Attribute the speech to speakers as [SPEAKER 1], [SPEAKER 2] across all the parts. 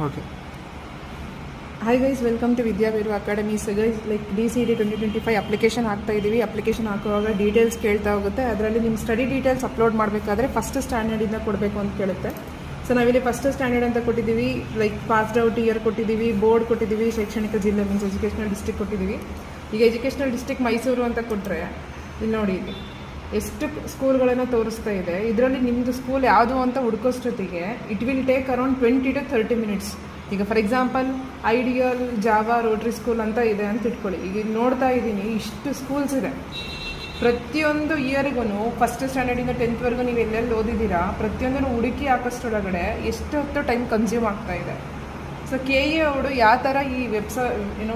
[SPEAKER 1] Okay.
[SPEAKER 2] Hi guys, welcome to Vidyaveeru academies. Guys, like DCET 2025 application ಹಾಕ್ತಾ ಇದ್ದೀವಿ. Application ಹಾಕುವಾಗ details ಕೇಳ್ತಾ ಹೋಗುತ್ತೆ. ಅದರಲ್ಲಿ ನಿಮ್ಮ ಸ್ಟಡಿ ಡೀಟೇಲ್ಸ್ ಅಪ್ಲೋಡ್ ಮಾಡಬೇಕಾದ್ರೆ ಫಸ್ಟ್ ಸ್ಟ್ಯಾಂಡರ್ಡಿಂದ ಕೊಡಬೇಕು ಅಂತ ಕೇಳುತ್ತೆ. ಸೊ ನಾವಿಲ್ಲಿ ಫಸ್ಟ್ ಸ್ಟ್ಯಾಂಡರ್ಡ್ ಅಂತ ಕೊಟ್ಟಿದ್ದೀವಿ. ಲೈಕ್ ಪಾಸ್ಡ್ ಔಟ್ ಇಯರ್ ಕೊಟ್ಟಿದ್ದೀವಿ, ಬೋರ್ಡ್ ಕೊಟ್ಟಿದ್ದೀವಿ, ಶೈಕ್ಷಣಿಕ ಜಿಲ್ಲೆ ಮೀನ್ಸ್ ಎಜುಕೇಷನಲ್ ಡಿಸ್ಟ್ರಿಕ್ಟ್ ಕೊಟ್ಟಿದ್ದೀವಿ. ಈಗ ಎಜುಕೇಷನಲ್ ಡಿಸ್ಟ್ರಿಕ್ಟ್ ಮೈಸೂರು ಅಂತ ಕೊಟ್ಟರೆ ಇಲ್ಲಿ ನೋಡಿ, ಇಲ್ಲಿ ಎಷ್ಟು ಸ್ಕೂಲ್ಗಳನ್ನು ತೋರಿಸ್ತಾ ಇದೆ. ಇದರಲ್ಲಿ ನಿಮ್ಮದು ಸ್ಕೂಲ್ ಯಾವುದು ಅಂತ ಹುಡ್ಕೋಷ್ಟೊತ್ತಿಗೆ it will take around 20 to 30 minutes. ಈಗ for example ideal, Java, rotary school ಅಂತ ಇದೆ ಅಂತ ಇಟ್ಕೊಳ್ಳಿ. ಈಗ ನೋಡ್ತಾ ಇದ್ದೀನಿ, ಇಷ್ಟು ಸ್ಕೂಲ್ಸ್ ಇದೆ. ಪ್ರತಿಯೊಂದು ಇಯರ್ಗೂ ಫಸ್ಟ್ ಸ್ಟ್ಯಾಂಡರ್ಡಿಂದ 10th ನೀವು ಎಲ್ಲೆಲ್ಲಿ ಓದಿದ್ದೀರಾ ಪ್ರತಿಯೊಂದನ್ನು ಹುಡುಕಿ ಹಾಕೋಷ್ಟೊಳಗಡೆ ಎಷ್ಟು ಹೊತ್ತು ಟೈಮ್ ಕನ್ಸ್ಯೂಮ್ ಆಗ್ತಾ ಇದೆ. ಸೊ KE ಅವರು ಯಾವ ಥರ ಈ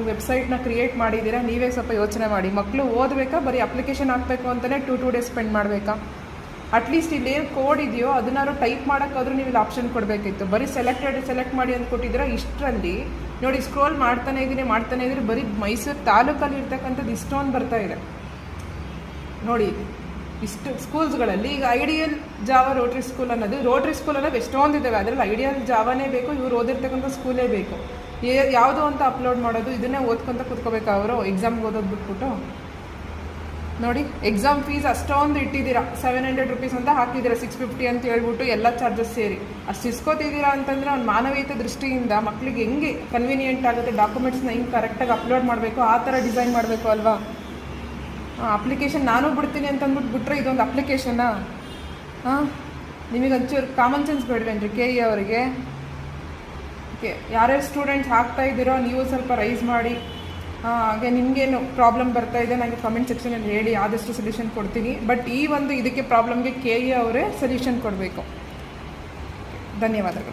[SPEAKER 2] ವೆಬ್ಸೈಟ್ನ ಕ್ರಿಯೇಟ್ ಮಾಡಿದ್ದೀರಾ, ನೀವೇ ಸ್ವಲ್ಪ ಯೋಚನೆ ಮಾಡಿ. ಮಕ್ಕಳು ಓದಬೇಕಾ, ಬರೀ ಅಪ್ಲಿಕೇಶನ್ ಹಾಕಬೇಕು ಅಂತಲೇ 2 days ಸ್ಪೆಂಡ್ ಮಾಡಬೇಕಾ? ಅಟ್ಲೀಸ್ಟ್ ಇಲ್ಲೇನು ಕೋಡ್ ಇದೆಯೋ ಅದನ್ನಾದ್ರು ಟೈಪ್ ಮಾಡೋಕ್ಕಾದ್ರೂ ನೀವು ಇಲ್ಲಿ ಆಪ್ಷನ್ ಕೊಡಬೇಕಿತ್ತು. ಬರೀ ಸೆಲೆಕ್ಟ್ ಮಾಡಿ ಅಂತ ಕೊಟ್ಟಿದ್ದೀರಾ. ಇಷ್ಟರಲ್ಲಿ ನೋಡಿ, ಸ್ಕ್ರೋಲ್ ಮಾಡ್ತಾನೆ ಇದ್ದೀನಿ, ಬರೀ ಮೈಸೂರು ತಾಲೂಕಲ್ಲಿ ಇರ್ತಕ್ಕಂಥದ್ದು ಇಷ್ಟೊಂದು ಬರ್ತಾ ಇದೆ ನೋಡಿ. ಇಷ್ಟು ಸ್ಕೂಲ್ಸ್ಗಳಲ್ಲಿ ಈಗ ಐಡಿಯಲ್, ಜಾವಾ, ರೋಟ್ರಿ ಸ್ಕೂಲ್ ಅನ್ನೋದು ಎಷ್ಟೊಂದು ಇದ್ದಾವೆ. ಅದರಲ್ಲಿ ಐಡಿಯಲ್ ಜಾವಾನೇ ಬೇಕು, ಇವ್ರು ಓದಿರ್ತಕ್ಕಂಥ ಸ್ಕೂಲೇ ಬೇಕು. ಯಾವುದು ಅಂತ ಅಪ್ಲೋಡ್ ಮಾಡೋದು, ಇದನ್ನೇ ಓದ್ಕೊಂತ ಕೂತ್ಕೋಬೇಕಾ ಅವರು? ಎಕ್ಸಾಮ್ಗೆ ಓದೋದು ಬಿಟ್ಬಿಟ್ಟು ನೋಡಿ, ಎಕ್ಸಾಮ್ ಫೀಸ್ ಅಷ್ಟೊಂದು ಇಟ್ಟಿದ್ದೀರಾ. 700 rupees ಅಂತ ಹಾಕಿದ್ದೀರಾ, 650 ಅಂತ ಹೇಳ್ಬಿಟ್ಟು ಎಲ್ಲ ಚಾರ್ಜಸ್ ಸೇರಿ ಅಷ್ಟು ಇಸ್ಕೋತಿದ್ದೀರಾ ಅಂತಂದರೆ ಒಂದು ಮಾನವೀಯತೆ ದೃಷ್ಟಿಯಿಂದ ಮಕ್ಕಳಿಗೆ ಹೆಂಗೆ ಕನ್ವೀನಿಯೆಂಟ್ ಆಗುತ್ತೆ, ಡಾಕ್ಯುಮೆಂಟ್ಸ್ನ ಹೆಂಗೆ ಕರೆಕ್ಟಾಗಿ ಅಪ್ಲೋಡ್ ಮಾಡಬೇಕು ಆ ಥರ ಡಿಸೈನ್ ಮಾಡಬೇಕು ಅಲ್ವಾ? ಅಪ್ಲಿಕೇಶನ್ ನಾನು ಬಿಡ್ತೀನಿ ಅಂತಂದ್ಬಿಟ್ಟು ಬಿಟ್ಟರೆ ಇದೊಂದು ಅಪ್ಲಿಕೇಶನಾ? ನಿಮಗೆ ಒಂಚೂರು ಕಾಮನ್ ಸೆನ್ಸ್ ಬೇಡವೇನ್ರಿ KE ಅವರಿಗೆ? ಯಾರ್ಯಾರು ಸ್ಟೂಡೆಂಟ್ಸ್ ಹಾಕ್ತಾ ಇದ್ದೀರೋ ನೀವು ಸ್ವಲ್ಪ ರೈಸ್ ಮಾಡಿ. ಹಾಗೆ ನಿಮಗೇನು ಪ್ರಾಬ್ಲಮ್ ಬರ್ತಾ ಇದೆ ನನಗೆ ಕಮೆಂಟ್ ಸೆಕ್ಷನಲ್ಲಿ ಹೇಳಿ, ಆದಷ್ಟು ಸೊಲ್ಯೂಷನ್ ಕೊಡ್ತೀನಿ. ಬಟ್ ಈ ಒಂದು ಇದಕ್ಕೆ ಪ್ರಾಬ್ಲಮ್ಗೆ KE ಅವರೇ ಸೊಲ್ಯೂಷನ್ ಕೊಡಬೇಕು. ಧನ್ಯವಾದಗಳು.